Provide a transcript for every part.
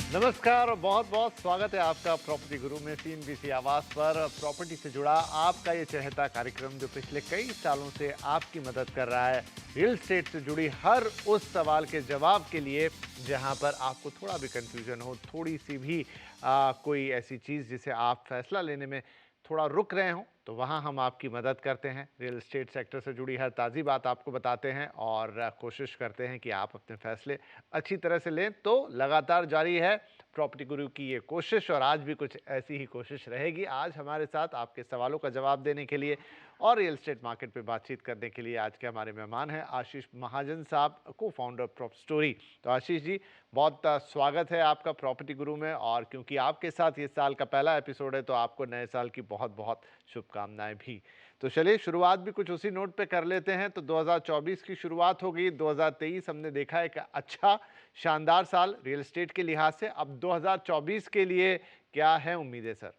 नमस्कार और बहुत बहुत स्वागत है आपका प्रॉपर्टी गुरु में सीएनबीसी आवाज पर प्रॉपर्टी से जुड़ा आपका ये चहेता कार्यक्रम जो पिछले कई सालों से आपकी मदद कर रहा है रियल एस्टेट से जुड़ी हर उस सवाल के जवाब के लिए जहां पर आपको थोड़ा भी कंफ्यूजन हो, थोड़ी सी भी कोई ऐसी चीज़ जिसे आप फैसला लेने में थोड़ा रुक रहे हो, तो वहाँ हम आपकी मदद करते हैं। रियल एस्टेट सेक्टर से जुड़ी हर ताज़ी बात आपको बताते हैं और कोशिश करते हैं कि आप अपने फैसले अच्छी तरह से लें। तो लगातार जारी है प्रॉपर्टी गुरु की ये कोशिश और आज भी कुछ ऐसी ही कोशिश रहेगी। आज हमारे साथ आपके सवालों का जवाब देने के लिए और रियल एस्टेट मार्केट पे बातचीत करने के लिए आज के हमारे मेहमान हैं आशीष महाजन साहब, को फाउंडर प्रॉप स्टोरी। तो आशीष जी, बहुत स्वागत है आपका प्रॉपर्टी गुरु में। और क्योंकि आपके साथ ये साल का पहला एपिसोड है तो आपको नए साल की बहुत बहुत शुभकामनाएं भी। तो चलिए शुरुआत भी कुछ उसी नोट पे कर लेते हैं। तो 2024 की शुरुआत हो गई, 2023 हमने देखा एक अच्छा शानदार साल रियल एस्टेट के लिहाज से। अब 2024 के लिए क्या है उम्मीदें सर?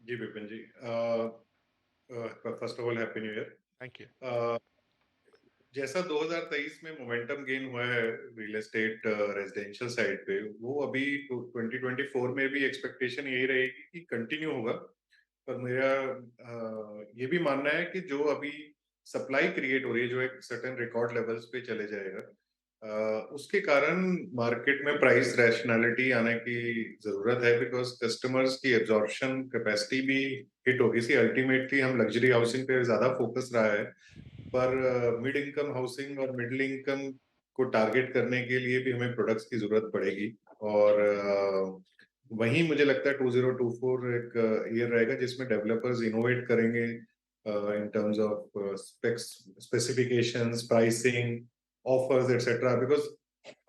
जी Vipin ji, first of all happy new year. Thank you. जैसा 2023 में मोमेंटम गेन हुआ है रियल एस्टेट रेजिडेंशियल साइड पे, वो अभी 2024 में भी एक्सपेक्टेशन यही रहेगी कि कंटिन्यू होगा। पर मेरा ये भी मानना है कि जो अभी सप्लाई क्रिएट हो रही है, जो एक सर्टेन रिकॉर्ड लेवल्स पे चले जाएगा, उसके कारण मार्केट में प्राइस रैशनैलिटी आने की जरूरत है, बिकॉज कस्टमर्स की एब्जॉर्प्शन कैपेसिटी भी हिट होगी। सी अल्टीमेटली हम लग्जरी हाउसिंग पे ज्यादा फोकस रहा है, पर मिड इनकम हाउसिंग और मिडिल इनकम को टारगेट करने के लिए भी हमें प्रोडक्ट्स की जरूरत पड़ेगी। और वहीं मुझे लगता है 2024 एक ईयर रहेगा जिसमें डेवलपर्स इनोवेट करेंगे इन terms of specifications, pricing, offers etcetera, because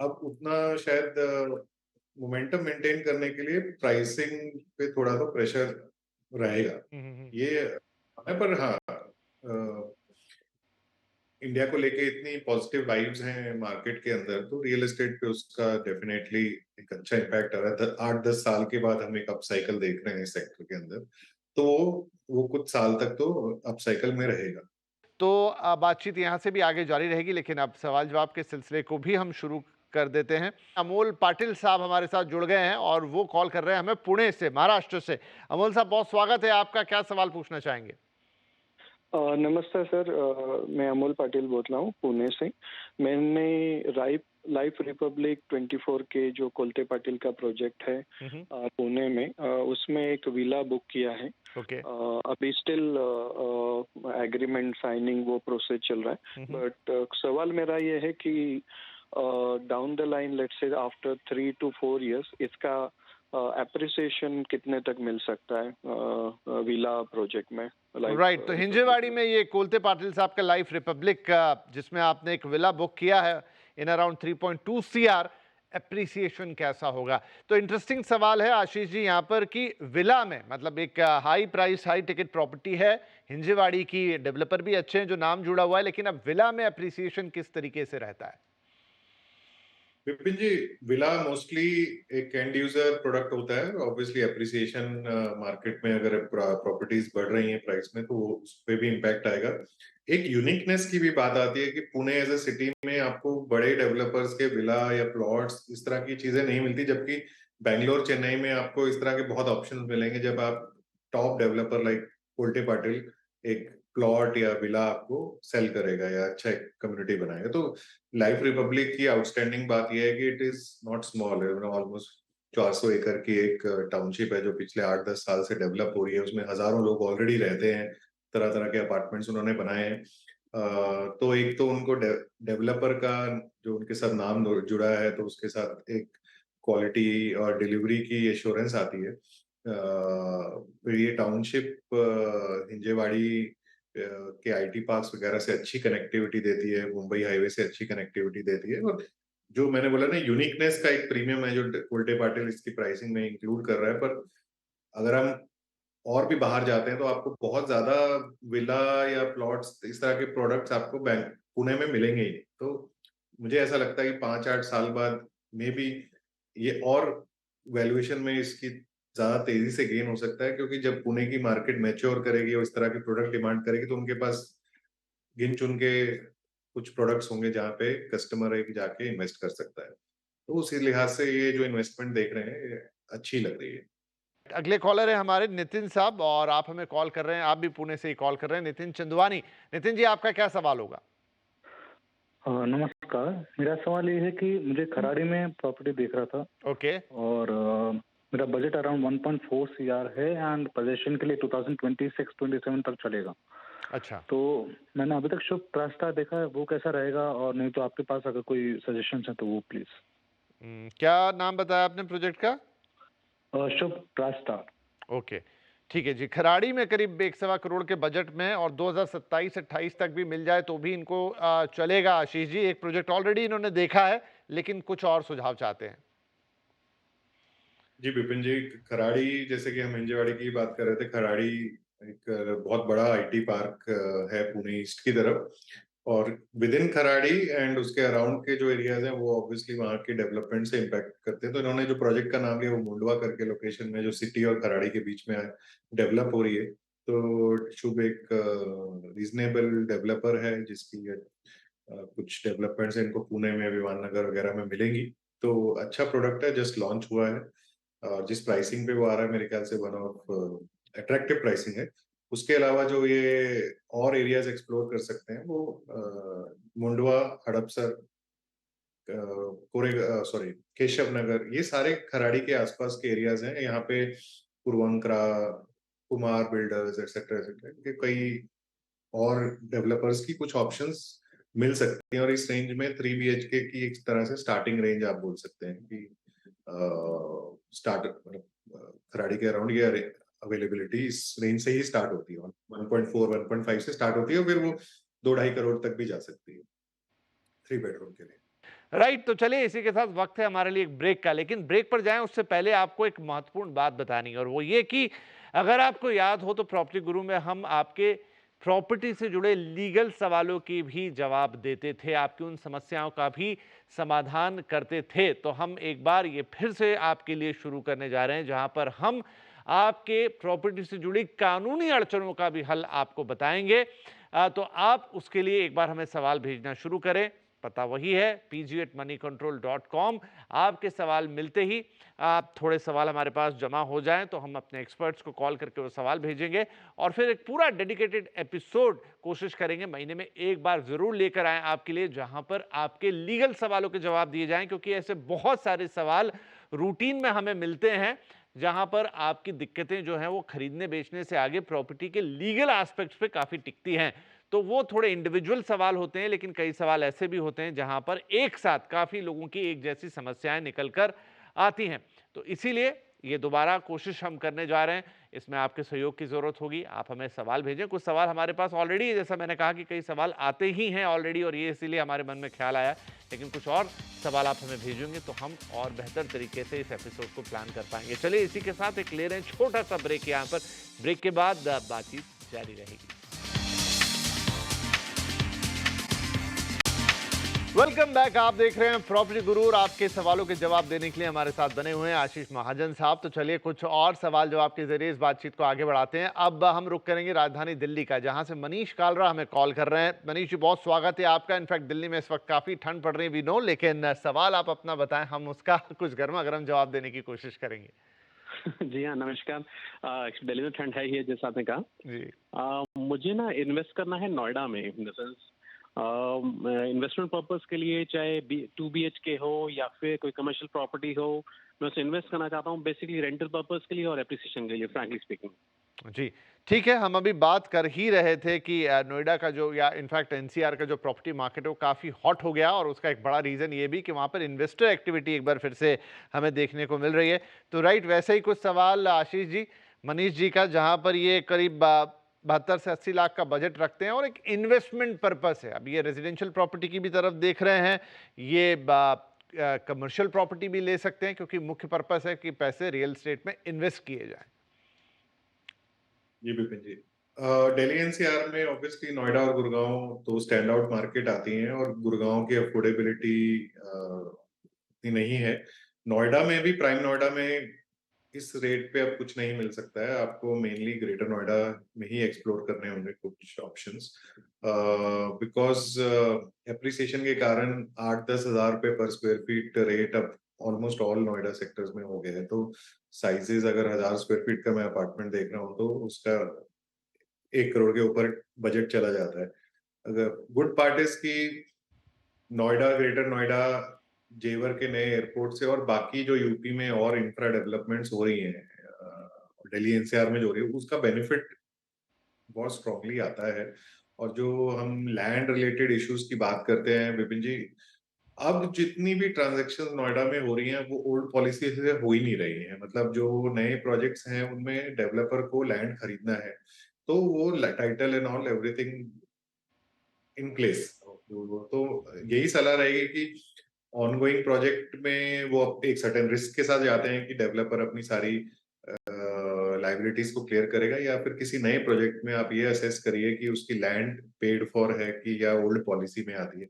अब उतना शायद मोमेंटम मेंटेन करने के लिए प्राइसिंग पे थोड़ा तो प्रेशर रहेगा। ये है, पर हाँ, इंडिया को लेके इतनी पॉजिटिव वाइब्स हैं मार्केट के अंदर, तो रियल एस्टेट पे उसका डेफिनेटली एक अच्छा इम्पैक्ट आ रहा है। 8-10 साल के बाद हम एक अप साइकिल देख रहे हैं इस सेक्टर के अंदर, तो वो कुछ साल तक तो अप साइकिल में रहेगा। तो बातचीत यहाँ से भी आगे जारी रहेगी, लेकिन अब सवाल जवाब के सिलसिले को भी हम शुरू कर देते हैं। अमोल पाटिल साहब हमारे साथ जुड़ गए हैं और वो कॉल कर रहे हैं हमें पुणे से, महाराष्ट्र से। अमोल साहब, बहुत स्वागत है आपका। क्या सवाल पूछना चाहेंगे? नमस्ते सर। मैं अमोल पाटिल बोल रहा हूँ पुणे से। मैंने लाइफ रिपब्लिक 24 के जो कोलते पाटिल का प्रोजेक्ट है पुणे में, उसमें एक विला बुक किया है। ओके। अभी स्टिल एग्रीमेंट साइनिंग वो प्रोसेस चल रहा है, बट सवाल मेरा ये है कि down the line, let's say after 3 to 4 years, इसका एप्रिसिएशन कितने तक मिल सकता है विला प्रोजेक्ट में? राइट। तो हिंजेवाड़ी में ये कोलते पाटिल साहब का लाइफ रिपब्लिक का, जिसमें आपने एक विला बुक किया है इन अराउंड 3.2 सीआर, एप्रिसिएशन कैसा होगा? तो इंटरेस्टिंग सवाल है आशीष जी यहाँ पर कि विला में, मतलब एक high price high ticket property है हिंजेवाड़ी की, डेवलपर भी अच्छे हैं जो नाम जुड़ा हुआ है, लेकिन अब विला में एप्रिसिएशन किस तरीके से रहता है? विपिन जी, विला मोस्टली एक एंड यूजर प्रोडक्ट होता है। ऑब्वियसली एप्रिसिएशन मार्केट में अगर प्रॉपर्टीज बढ़ रही हैं प्राइस में, तो उस पर भी इम्पैक्ट आएगा। एक यूनिकनेस की भी बात आती है कि पुणे एज ए सिटी में आपको बड़े डेवलपर्स के विला या प्लॉट्स इस तरह की चीजें नहीं मिलती, जबकि बैंगलोर, चेन्नई में आपको इस तरह के बहुत ऑप्शंस मिलेंगे। जब आप top developer like Kolte Patil एक प्लॉट या विला आपको सेल करेगा या अच्छा एक कम्युनिटी बनाएगा, तो लाइफ रिपब्लिक की आउटस्टैंडिंग बात यह है कि it is not small, almost 400 एकड़ की एक टाउनशिप है जो पिछले 8-10 साल से डेवलप हो रही है। उसमें हजारों लोग ऑलरेडी रहते हैं, तरह तरह के अपार्टमेंट्स उन्होंने बनाए हैं। तो एक तो उनको डेवलपर का जो उनके साथ नाम जुड़ा है, तो उसके साथ एक क्वालिटी और डिलीवरी की एश्योरेंस आती है। फिर ये टाउनशिप हिंजेवाड़ी के आईटी पार्क्स वगैरह से अच्छी कनेक्टिविटी देती है, मुंबई हाईवे से अच्छी कनेक्टिविटी देती है। और जो मैंने बोला ना, यूनिकनेस का एक प्रीमियम है जो कोल्टे पाटिल इसकी प्राइसिंग में इंक्लूड कर रहा है। पर अगर हम और भी बाहर जाते हैं तो आपको बहुत ज्यादा विला या प्लॉट्स इस तरह के प्रोडक्ट्स आपको बैंक पुणे में मिलेंगे ही नहीं। तो मुझे ऐसा लगता है कि 5-8 साल बाद मे बी ये और वैल्यूएशन में इसकी ज्यादा तेजी से गेन हो सकता है, क्योंकि जब पुणे की मार्केट मैच्योर करेगी और इस तरह के प्रोडक्ट डिमांड करेगी, तो उनके पास गिन चुन के कुछ प्रोडक्ट्स होंगे जहाँ पे कस्टमर एक जाके इन्वेस्ट कर सकता है। तो उसी लिहाज से ये जो इन्वेस्टमेंट देख रहे हैं, ये अच्छी लग रही है। अगले कॉलर है हमारे नितिन साहब और आप हमें कॉल कर रहे हैं, आप भी पुणे से ही कॉल कर रहे हैं, नितिन चंदवानी। नितिन जी, आपका क्या सवाल होगा? नमस्कार। मेरा सवाल ये है कि मुझे खराड़ी में प्रॉपर्टी देख रहा था ओके। और मेरा बजट अराउंड 1.4 सीआर है एंड पोजीशन के लिए 2026-27 तक चलेगा। अच्छा। तो मैंने अभी तक शुभ ट्रास्टा देखा है, वो कैसा रहेगा? और नहीं तो आपके पास अगर कोई सजेशन है तो वो प्लीज। क्या नाम बताया आपने प्रोजेक्ट का? शुभ ट्रास्टा। ओके, ठीक है जी। खराड़ी में करीब 1.25 करोड़ के बजट में और 2027-28 तक भी मिल जाए तो भी इनको चलेगा। आशीष जी, एक प्रोजेक्ट ऑलरेडी इन्होंने देखा है, लेकिन कुछ और सुझाव चाहते हैं। जी विपिन जी, खराड़ी, जैसे कि हम हिंजेवाड़ी की बात कर रहे थे, खराड़ी एक बहुत बड़ा आईटी पार्क है पुणे ईस्ट की तरफ, और विद इन खराड़ी एंड उसके अराउंड के जो एरियाज हैं वो ऑब्वियसली वहाँ की डेवलपमेंट से इम्पैक्ट करते हैं। तो इन्होंने जो प्रोजेक्ट का नाम लिया वो मुंडवा करके लोकेशन में, जो सिटी और खराड़ी के बीच में डेवलप हो रही है। तो शुभ एक रीजनेबल डेवलपर है जिसकी कुछ डेवलपमेंट्स इनको पुणे में, विमान नगर वगैरह में मिलेंगी। तो अच्छा प्रोडक्ट है, जस्ट लॉन्च हुआ है, और जिस प्राइसिंग पे वो आ रहा है मेरे ख्याल से वन ऑफ अट्रैक्टिव प्राइसिंग है। उसके अलावा जो ये और एरियाज एक्सप्लोर कर सकते हैं वो मुंडवा, हड़पसर, कोरे, सॉरी, केशव नगर, ये सारे खराड़ी के आसपास के एरियाज हैं। यहाँ पे पूर्वंकरा, कुमार बिल्डर्स एक्सेट्रा एक्सेट्रा के कई और डेवलपर्स की कुछ ऑप्शंस मिल सकती हैं, और इस रेंज में 3 BHK की एक तरह से स्टार्टिंग रेंज आप बोल सकते हैं कि स्टार्ट खराड़ी के अराउंड ये अवेलेबिलिटी इस रेंज से ही स्टार्ट होती है। 1.4 1.5 से स्टार्ट होती है, और फिर वो 2-2.5 करोड़ तक भी जा सकती है 3 बेडरूम के लिए। राइट, तो चलिए इसी के साथ वक्त है हमारे लिए एक ब्रेक का, लेकिन ब्रेक पर जाएं उससे पहले आपको एक महत्वपूर्ण बात बतानी है, और वो ये कि अगर आपको याद हो तो प्रॉपर्टी गुरु में हम आपके प्रॉपर्टी से जुड़े लीगल सवालों की भी जवाब देते थे, आपकी उन समस्याओं का भी समाधान करते थे। तो हम एक बार ये फिर से आपके लिए शुरू करने जा रहे हैं, जहां पर हम आपके प्रॉपर्टी से जुड़ी कानूनी अड़चनों का भी हल आपको बताएंगे। तो आप उसके लिए एक बार हमें सवाल भेजना शुरू करें। पता वही है, pg@moneycontrol.com। आपके सवाल मिलते ही आप थोड़े सवाल हमारे पास जमा हो जाएं तो हम अपने एक्सपर्ट्स को कॉल करके वो सवाल भेजेंगे, और फिर एक पूरा डेडिकेटेड एपिसोड कोशिश करेंगे महीने में एक बार जरूर लेकर आएं आपके लिए, जहां पर आपके लीगल सवालों के जवाब दिए जाएं। क्योंकि ऐसे बहुत सारे सवाल रूटीन में हमें मिलते हैं जहां पर आपकी दिक्कतें जो हैं वो खरीदने बेचने से आगे प्रॉपर्टी के लीगल एस्पेक्ट्स पे काफी टिकती हैं। तो वो थोड़े इंडिविजुअल सवाल होते हैं, लेकिन कई सवाल ऐसे भी होते हैं जहां पर एक साथ काफी लोगों की एक जैसी समस्याएं निकलकर आती हैं। तो इसीलिए ये दोबारा कोशिश हम करने जा रहे हैं, इसमें आपके सहयोग की जरूरत होगी। आप हमें सवाल भेजें। कुछ सवाल हमारे पास ऑलरेडी है, जैसा मैंने कहा कि कई सवाल आते ही हैं ऑलरेडी, और ये इसीलिए हमारे मन में ख्याल आया, लेकिन कुछ और सवाल आप हमें भेजेंगे तो हम और बेहतर तरीके से इस एपिसोड को प्लान कर पाएंगे। चलिए इसी के साथ एक ले रहे हैं छोटा सा ब्रेक। यहाँ पर ब्रेक के बाद बातचीत जारी रहेगी। Welcome back. आप देख रहे हैं प्रॉपर्टी गुरु, और आपके सवालों के जवाब देने के लिए हमारे साथ बने हुए हैं आशीष महाजन साहब। तो चलिए कुछ और सवाल जवाब के जरिए इस बातचीत को आगे बढ़ाते हैं। अब हम रुक करेंगे राजधानी दिल्ली का, जहां से मनीष कालरा हमें कॉल कर रहे हैं। मनीष जी, बहुत स्वागत है आपका। इनफैक्ट दिल्ली में इस वक्त काफी ठंड पड़ रही है, वी नो, लेकिन सवाल आप अपना बताएं, हम उसका कुछ गर्मा गर्म जवाब देने की कोशिश करेंगे। जी हाँ, नमस्कार। दिल्ली में ठंड है ही है, जैसा आपने कहा जी। मुझे ना इन्वेस्ट करना है नोएडा में, in the sense investment purpose के लिए, चाहे 2 BHK हो या फिर कोई कमर्शियल प्रॉपर्टी हो, मैं उसे इन्वेस्ट करना चाहता हूँ बेसिकली रेंटल पर्पस के लिए और एप्रिसिएशन के लिए, फ्रैंकली स्पीकिंग। जी, ठीक है। हम अभी बात कर ही रहे थे कि नोएडा का जो, या इनफैक्ट NCR का जो प्रॉपर्टी मार्केट है वो काफ़ी हॉट हो गया, और उसका एक बड़ा रीज़न ये भी कि वहाँ पर इन्वेस्टर एक्टिविटी एक बार फिर से हमें देखने को मिल रही है। तो राइट, वैसे ही कुछ सवाल आशीष जी, मनीष जी का, जहाँ पर ये करीब 72 से 80 लाख का बजट रखते हैं और एक इन्वेस्टमेंट पर्पस है। अब ये रेजिडेंशियल प्रॉपर्टी की भी तरफ देख रहे हैं, ये कमर्शियल प्रॉपर्टी भी ले सकते हैं, क्योंकि मुख्य पर्पस है कि पैसे रियल एस्टेट में इन्वेस्ट किए जाएं। जी विपिन जी, दिल्ली NCR में ऑब्वियसली नोएडा और गुड़गांव तो स्टैंड आउट मार्केट आती हैं, और गुड़गांव की अफोर्डेबिलिटी इतनी नहीं है। नोएडा में भी, प्राइम नोएडा में इस रेट पे अब कुछ नहीं मिल सकता है, आपको मेनली ग्रेटर नोएडा में ही एक्सप्लोर करने होंगे कुछ ऑप्शंस, बिकॉज एप्रिसिएशन के कारण 8-10 हजार रुपए पर स्क्वायर फीट रेट अब ऑलमोस्ट ऑल नोएडा सेक्टर्स में हो गए हैं। तो साइजेस अगर 1000 स्क्वायर फीट का मैं अपार्टमेंट देख रहा हूँ तो उसका 1 करोड़ के ऊपर बजट चला जाता है। अगर गुड पार्ट इज की नोएडा, ग्रेटर नोएडा, जेवर के नए एयरपोर्ट से और बाकी जो यूपी में और इंफ्रा डेवलपमेंट्स हो रही हैं, दिल्ली एनसीआर में जो हो रही है, उसका बेनिफिट बहुत स्ट्रांगली आता है। और जो हम लैंड रिलेटेड इश्यूज की बात करते हैं विपिन जी, अब जितनी भी ट्रांजैक्शन नोएडा में हो रही हैं वो ओल्ड पॉलिसी से हो ही नहीं रही हैं। मतलब जो नए प्रोजेक्ट्स हैं उनमें डेवलपर को लैंड खरीदना है तो वो title and all everything in place. तो यही सलाह रहेगी कि ऑनगोइंग प्रोजेक्ट में वो एक सर्टेन रिस्क के साथ जाते हैं कि डेवलपर अपनी सारी लाइबिलिटीज को क्लियर करेगा, या फिर किसी नए प्रोजेक्ट में आप ये असेस करिए कि उसकी लैंड पेड फॉर है कि या ओल्ड पॉलिसी में आती है।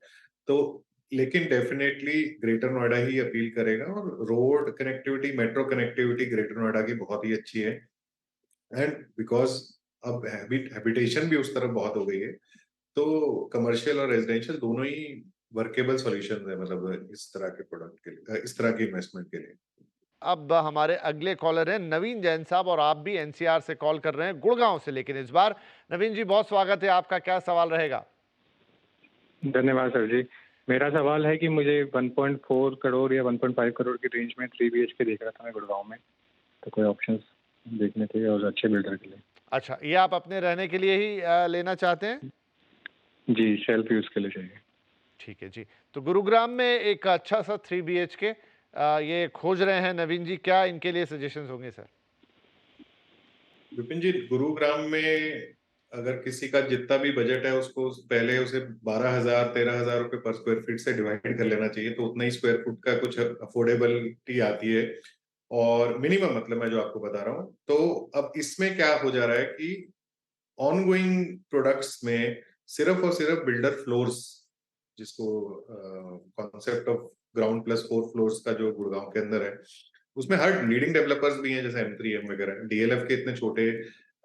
तो लेकिन डेफिनेटली ग्रेटर नोएडा ही अपील करेगा, और road connectivity, metro connectivity greater Noida की बहुत ही अच्छी है। एंड बिकॉज अब हैबिटेशन भी उस तरफ बहुत हो गई है, तो कमर्शियल और रेजिडेंशियल दोनों ही वर्केबल सॉल्यूशन है, मतलब इस तरह के प्रोडक्ट के लिए, इस तरह के इन्वेस्टमेंट के लिए। अब हमारे अगले कॉलर हैं नवीन जैन साहब, और आप भी एनसीआर से कॉल कर रहे हैं, गुड़गांव से। लेकिन इस बार नवीन जी बहुत स्वागत है आपका, क्या सवाल रहेगा? धन्यवाद सर जी। मेरा सवाल है कि मुझे 1.4 करोड़ या 1.5 करोड़ की रेंज में 3 BHK देख रहा था मैं गुड़गांव में, तो कोई ऑप्शंस देखने थे और अच्छे बिल्डर के लिए। अच्छा, ये आप अपने रहने के लिए ही लेना चाहते हैं? जी, सेल्फ यूज के लिए चाहिए। ठीक है जी। तो गुरुग्राम में एक अच्छा सा 3 BHK ये खोज रहे हैं नवीन जी, क्या इनके लिए सजेशंस होंगे सर? विपिन जी, गुरुग्राम में अगर किसी का जितना भी बजट है उसको पहले उसे 12,000-13,000 रुपए पर स्क्वायर फीट से डिवाइड कर लेना चाहिए, तो उतना ही स्क्वायर फुट का कुछ अफोर्डेबिलिटी आती है। और मिनिमम मतलब मैं जो आपको बता रहा हूँ, तो अब इसमें क्या हो जा रहा है कि ऑनगोइंग प्रोडक्ट्स में सिर्फ और सिर्फ बिल्डर फ्लोर्स, जिसको concept of ground plus 4 floors का जो गुड़गांव के अंदर है, उसमें हर लीडिंग डेवलपर्स भी हैं, जैसे M3M वगैरह, डीएलएफ के इतने छोटे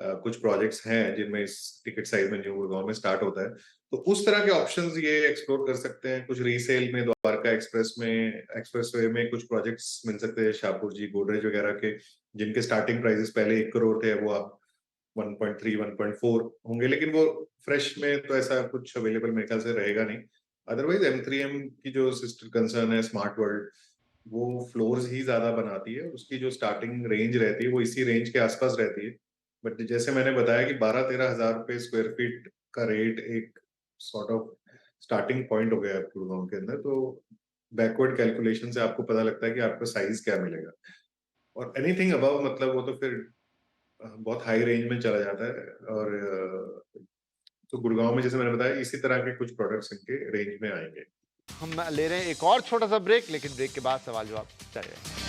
कुछ प्रोजेक्ट्स हैं जिनमें इस टिकट साइज में न्यू गुड़गांव में स्टार्ट होता है। तो उस तरह के ऑप्शंस ये एक्सप्लोर कर सकते हैं। कुछ रीसेल में द्वारका एक्सप्रेसवे में कुछ प्रोजेक्ट्स मिल सकते हैं, शाहपुर जी, गोदरेज वगैरह के, जिनके स्टार्टिंग प्राइसेस पहले 1 करोड़ थे, वो आप 1.3, 1.4 होंगे, लेकिन वो फ्रेश में तो ऐसा कुछ अवेलेबल मेरे ख्याल से रहेगा नहीं। अदरवाइज M3M की जो सिस्टर कंसर्न है स्मार्ट वर्ल्ड, वो फ्लोर्स ही ज्यादा बनाती है, उसकी जो स्टार्टिंग रेंज रहती है वो इसी रेंज के आसपास रहती है। बट जैसे मैंने बताया कि 12-13 हजार रुपए स्क्वायर फीट का रेट एक सॉर्ट ऑफ स्टार्टिंग पॉइंट हो गया है गुड़गांव के अंदर। तो बैकवर्ड कैलकुलेशन से आपको पता लगता है कि आपको साइज क्या मिलेगा, और एनीथिंग अबव मतलब वो तो फिर बहुत हाई रेंज में चला जाता है। और तो गुड़गांव में जैसे मैंने बताया इसी तरह के कुछ प्रोडक्ट्स इनके रेंज में आएंगे। हम ले रहे हैं एक और छोटा सा ब्रेक, लेकिन ब्रेक के बाद सवाल जवाब जारी रहेगा।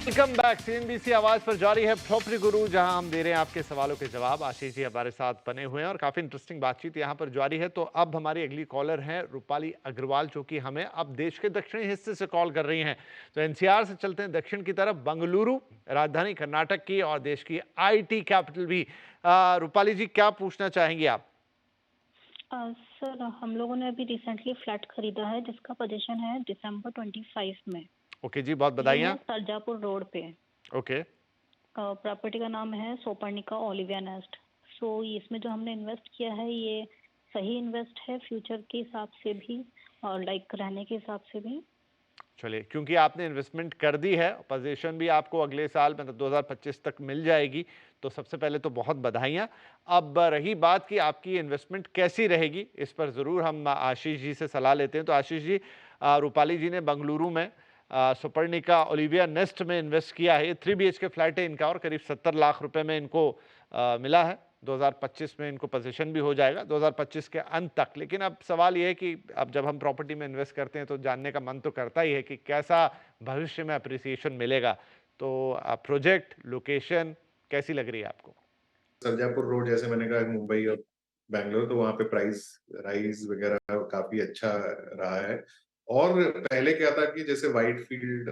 Welcome back. सीएनबीसी आवाज पर जारी है प्रॉपर्टी गुरु, जहां हम दे रहे हैं आपके सवालों के जवाब। आशीष जी हमारे साथ बने हुए हैं और काफी इंटरेस्टिंग बातचीत यहां पर जारी है। तो अब हमारी अगली कॉलर हैं रूपाली अग्रवाल, जो कि हमें अब देश के दक्षिणी हिस्से से कॉल कर रही हैं। तो एनसीआर से चलते हैं दक्षिण की तरफ, बंगलुरु, राजधानी कर्नाटक की और देश की आईटी कैपिटल भी। रूपाली जी, क्या पूछना चाहेंगी आप? सर, हम लोगों ने अभी रिसेंटली फ्लैट खरीदा है जिसका पोजीशन है दिसंबर 25 में। ओके जी, बहुत ये बधाइयाँ। है सरजापुर रोड पे। ओके। प्रॉपर्टी का नाम है सोपर्निका ओलिविया नेस्ट। सो इसमें जो हमने इन्वेस्ट किया है ये सही इन्वेस्ट है फ्यूचर के हिसाब से भी और लाइक रहने के हिसाब से भी। चलिए, क्योंकि आपने इन्वेस्टमेंट कर दी है, पोजीशन भी आपको अगले साल मतलब 2025 तक मिल जाएगी, तो सबसे पहले तो बहुत बधाइयाँ। अब रही बात कि आपकी इन्वेस्टमेंट कैसी रहेगी, इस पर ज़रूर हम आशीष जी से सलाह लेते हैं। तो आशीष जी, रूपाली जी ने बंगलुरु में सुपर्णिका ओलिविया नेस्ट में इन्वेस्ट किया है। ये 3 BHK फ्लैट है इनका और करीब 70 लाख रुपए में इनको मिला है। 2025 में इनको पोजीशन भी हो जाएगा, 2025 के अंत तक। लेकिन अब सवाल ये है कि अब जब हम प्रॉपर्टी में इन्वेस्ट करते हैं तो जानने का मन तो करता ही है कि कैसा भविष्य में अप्रिसिएशन मिलेगा। तो प्रोजेक्ट, लोकेशन कैसी लग रही है आपको? सरजापुर रोड, जैसे मैंने कहा, मुंबई और बैंगलोर, तो वहाँ पे प्राइस राइज वगैरह काफी अच्छा रहा है। और पहले क्या था कि जैसे व्हाइट फील्ड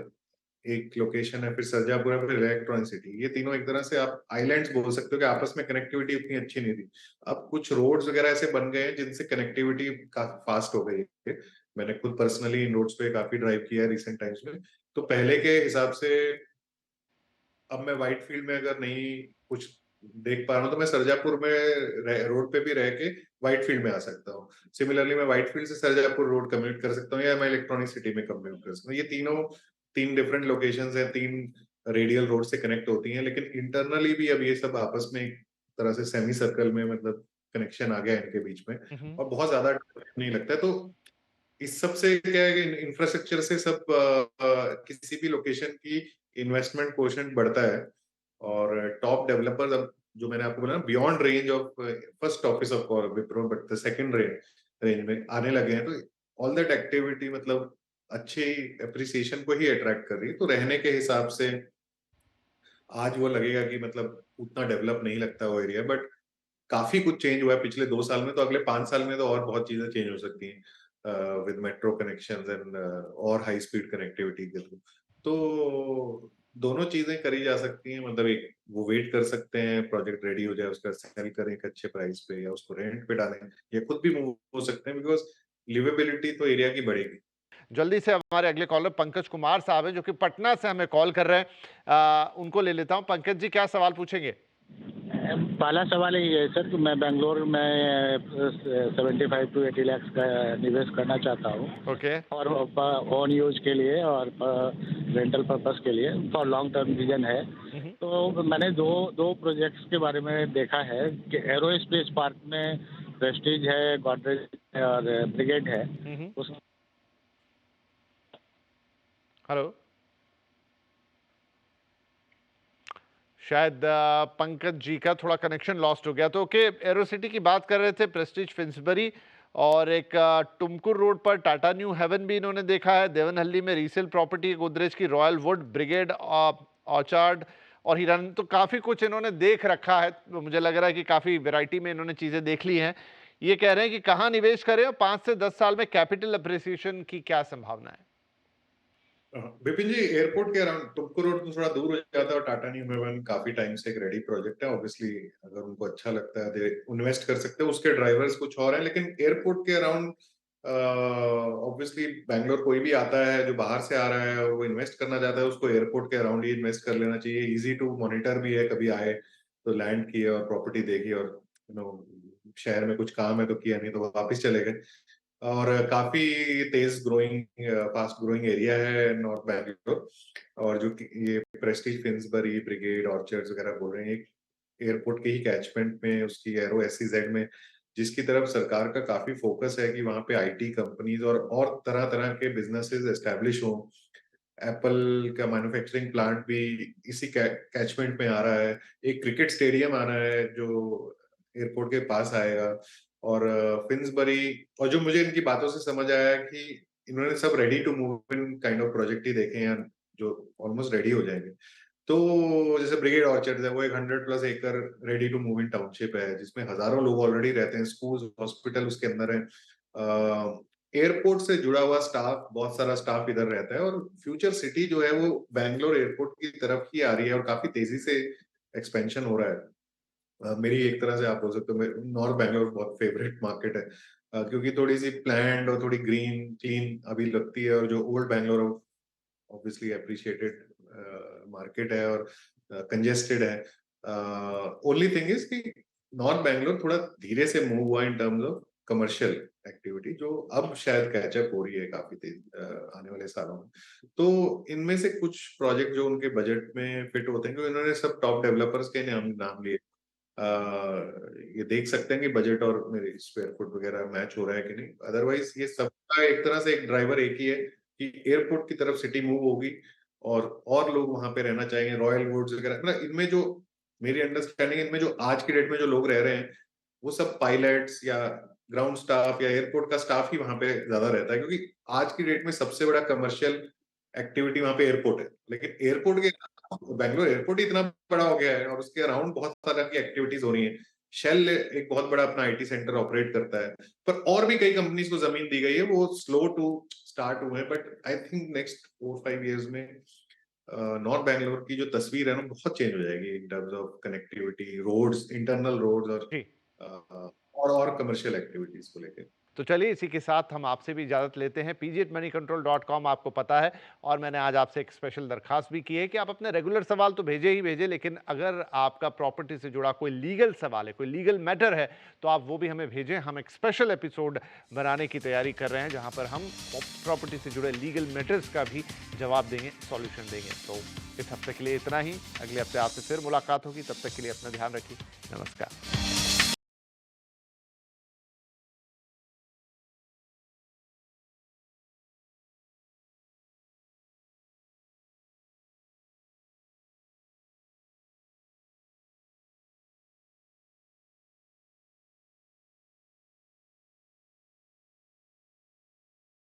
एक लोकेशन है, फिर सरजापुर है, फिर इलेक्ट्रॉनिक सिटी, ये तीनों एक तरह से आप आइलैंड्स बोल सकते हो कि आपस में कनेक्टिविटी उतनी अच्छी नहीं थी। अब कुछ रोड्स वगैरह ऐसे बन गए हैं जिनसे कनेक्टिविटी काफी फास्ट हो गई है। मैंने खुद पर्सनली इन रोड्स पे काफी ड्राइव किया है रिसेंट टाइम्स में। तो पहले के हिसाब से अब मैं व्हाइट फील्ड में अगर नहीं कुछ देख पा रहा हूँ तो मैं सरजापुर में रोड पे भी रह के व्हाइट फील्ड में आ सकता हूँ। सिमिलरली मैं व्हाइट फील्ड से सरजापुर रोड कम्यूट कर सकता हूँ, या मैं इलेक्ट्रॉनिक सिटी में कम्यूट कर सकता हूँ। ये तीनों तीन डिफरेंट लोकेशंस हैं, तीन रेडियल रोड से कनेक्ट होती हैं, लेकिन इंटरनली भी अब ये सब आपस में एक तरह से सेमी सर्कल में मतलब कनेक्शन आ गया है इनके बीच में, और बहुत ज्यादा नहीं लगता है। तो इस सब से क्या है कि इंफ्रास्ट्रक्चर से सब किसी भी लोकेशन की इन्वेस्टमेंट कोशेंट बढ़ता है, और टॉप डेवलपर्स अब जो मैंने आपको बोला beyond range of first office of Wipro but the second range में आने लगे हैं। तो ऑल दैट एक्टिविटी मतलब अच्छी एप्रिसिएशन को ही अट्रैक्ट कर रही है। तो रहने के हिसाब से आज वो लगेगा कि मतलब उतना डेवलप नहीं लगता वो एरिया, बट काफी कुछ चेंज हुआ है पिछले 2 साल में। तो अगले 5 साल में तो और बहुत चीजें चेंज हो सकती हैं विद मेट्रो कनेक्शंस एंड और हाई स्पीड कनेक्टिविटी के थ्रू। तो दोनों चीजें करी जा सकती हैं, मतलब एक वो वेट कर सकते हैं प्रोजेक्ट रेडी हो जाए, उसका सेल करें एक अच्छे प्राइस पे, या उसको रेंट पे डालें, या खुद भी मूव हो सकते हैं, बिकॉज लिवेबिलिटी तो एरिया की बढ़ेगी। जल्दी से हमारे अगले कॉलर पंकज कुमार साहब हैं जो कि पटना से हमें कॉल कर रहे हैं। उनको ले लेता हूं। पंकज जी, क्या सवाल पूछेंगे? पहला सवाल यही है सर कि मैं बेंगलोर में 75 to 80 लाख का निवेश करना चाहता हूँ। ओके। और ऑन यूज के लिए और रेंटल पर्पस के लिए, फॉर लॉन्ग टर्म विजन है। तो मैंने दो प्रोजेक्ट्स के बारे में देखा है कि एरो स्पेस पार्क में प्रेस्टीज है, गॉडरेज है और ब्रिगेड है। उस हेलो, शायद पंकज जी का थोड़ा कनेक्शन लॉस्ट हो गया। तो ओके, एरोसिटी की बात कर रहे थे, प्रेस्टीज फिंसबरी, और एक टुमकुर रोड पर टाटा न्यू हेवन भी इन्होंने देखा है। देवनहल्ली में रीसेल प्रॉपर्टी गोदरेज की, रॉयल वुड, ब्रिगेड, ऑर्चार्ड और हिरन। तो काफ़ी कुछ इन्होंने देख रखा है। मुझे लग रहा है कि काफ़ी वैरायटी में इन्होंने चीज़ें देख ली हैं। ये कह रहे हैं कि कहाँ निवेश करें और 5 से 10 साल में कैपिटल अप्रिसिएशन की क्या संभावना है? विपिन जी, एयरपोर्ट के अराउंड तुमको रोड तो थोड़ा दूर हो जाता है, और टाटा न्यू हेवन काफी टाइम से एक रेडी प्रोजेक्ट है। ऑब्वियसली अगर उनको अच्छा लगता है दे इन्वेस्ट कर सकते हैं, उसके ड्राइवर्स कुछ और हैं। लेकिन एयरपोर्ट के अराउंड ऑब्वियसली बैंगलोर कोई भी आता है जो बाहर से आ रहा है और वो इन्वेस्ट करना चाहता है, उसको एयरपोर्ट के अराउंड ही इन्वेस्ट कर लेना चाहिए। इजी टू मॉनिटर भी है, कभी आए तो लैंड किया और प्रॉपर्टी देखी, और शहर में कुछ काम है तो किया, नहीं तो वापिस चले गए। और काफी तेज ग्रोइंग फास्ट ग्रोइंग एरिया है नॉर्थ बैंगलोर। और जो ये प्रेस्टीज फिंसबरी, ब्रिगेड, ऑर्चर्ड्स वगैरह बोल रहे हैं, एयरपोर्ट के ही कैचमेंट में उसकी एरो SEZ में, जिसकी तरफ सरकार का काफी फोकस है कि वहां पे IT कंपनीज और तरह तरह के बिजनेसेस एस्टेब्लिश हो। एप्पल का मैन्युफैक्चरिंग प्लांट भी इसी कैचमेंट में आ रहा है। एक क्रिकेट स्टेडियम आ रहा है जो एयरपोर्ट के पास आएगा। और फिंसबरी, और जो मुझे इनकी बातों से समझ आया है कि इन्होंने सब ready to move in kind of project ही देखे हैं जो ऑलमोस्ट रेडी हो जाएंगे। तो जैसे ब्रिगेड ऑर्चर्ड है, वो एक 100+ एकड़ ready to move in township है, जिसमें हजारों लोग ऑलरेडी रहते हैं, स्कूल हॉस्पिटल उसके अंदर है। एयरपोर्ट से जुड़ा हुआ स्टाफ, बहुत सारा स्टाफ इधर रहता है, और फ्यूचर सिटी जो है वो बैंगलोर एयरपोर्ट की तरफ ही आ रही है, और काफी तेजी से एक्सपेंशन हो रहा है। मेरी एक तरह से आप बोल सकते हो नॉर्थ बैंगलोर बहुत फेवरेट मार्केट है, क्योंकि थोड़ी सी प्लैंड और थोड़ी ग्रीन क्लीन अभी लगती है। और जो old Bangalore obviously appreciated market है और कंजेस्टेड है। ओनली थिंग इज कि नॉर्थ बैंगलोर थोड़ा धीरे से मूव हुआ इन टर्म्स ऑफ कमर्शियल एक्टिविटी, जो अब शायद कैचअप हो रही है काफी तेज आने वाले सालों में। तो इनमें से कुछ प्रोजेक्ट जो उनके बजट में फिट होते हैं, क्योंकि इन्होंने सब टॉप डेवलपर्स के नाम लिए, ये देख सकते हैं कि बजट और मेरे स्क्वायर फुट वगैरह मैच हो रहा है कि नहीं। अदरवाइज ये सबका एक तरह से एक ड्राइवर एक ही है कि एयरपोर्ट की तरफ सिटी मूव होगी, और लोग वहां पे रहना चाहेंगे। रॉयल वुड्स वगैरह, मतलब इनमें जो मेरी अंडरस्टैंडिंग, इनमें जो आज की डेट में जो लोग रह रहे हैं वो सब पायलट्स या ग्राउंड स्टाफ या एयरपोर्ट का स्टाफ ही वहां पे ज्यादा रहता है, क्योंकि आज की डेट में सबसे बड़ा कमर्शियल एक्टिविटी वहां पे एयरपोर्ट है। लेकिन एयरपोर्ट के बैंगलोर एयरपोर्ट ही इतना बड़ा हो गया है, और उसके अराउंड बहुत सारा की एक्टिविटीज हो रही है। शेल एक बहुत बड़ा अपना आईटी सेंटर ऑपरेट करता है, पर और भी कई कंपनीज को जमीन दी गई है, वो स्लो टू स्टार्ट हुए हैं, but I think next 4-5 years में नॉर्थ बैंगलोर की जो तस्वीर है ना बहुत चेंज हो जाएगी in terms of connectivity, roads, internal roads जी। और कमर्शियल एक्टिविटीज को लेकर। तो चलिए इसी के साथ हम आपसे भी इजाज़त लेते हैं। pgmoneycontrol.com आपको पता है, और मैंने आज आपसे एक स्पेशल दरखास्त भी की है कि आप अपने रेगुलर सवाल तो भेजे ही भेजे, लेकिन अगर आपका प्रॉपर्टी से जुड़ा कोई लीगल सवाल है, कोई लीगल मैटर है, तो आप वो भी हमें भेजें। हम एक स्पेशल एपिसोड बनाने की तैयारी कर रहे हैं जहाँ पर हम प्रॉपर्टी से जुड़े लीगल मैटर्स का भी जवाब देंगे, सॉल्यूशन देंगे। तो इस हफ्ते के लिए इतना ही। अगले हफ्ते आपसे फिर मुलाकात होगी, तब तक के लिए अपना ध्यान रखिए। नमस्कार।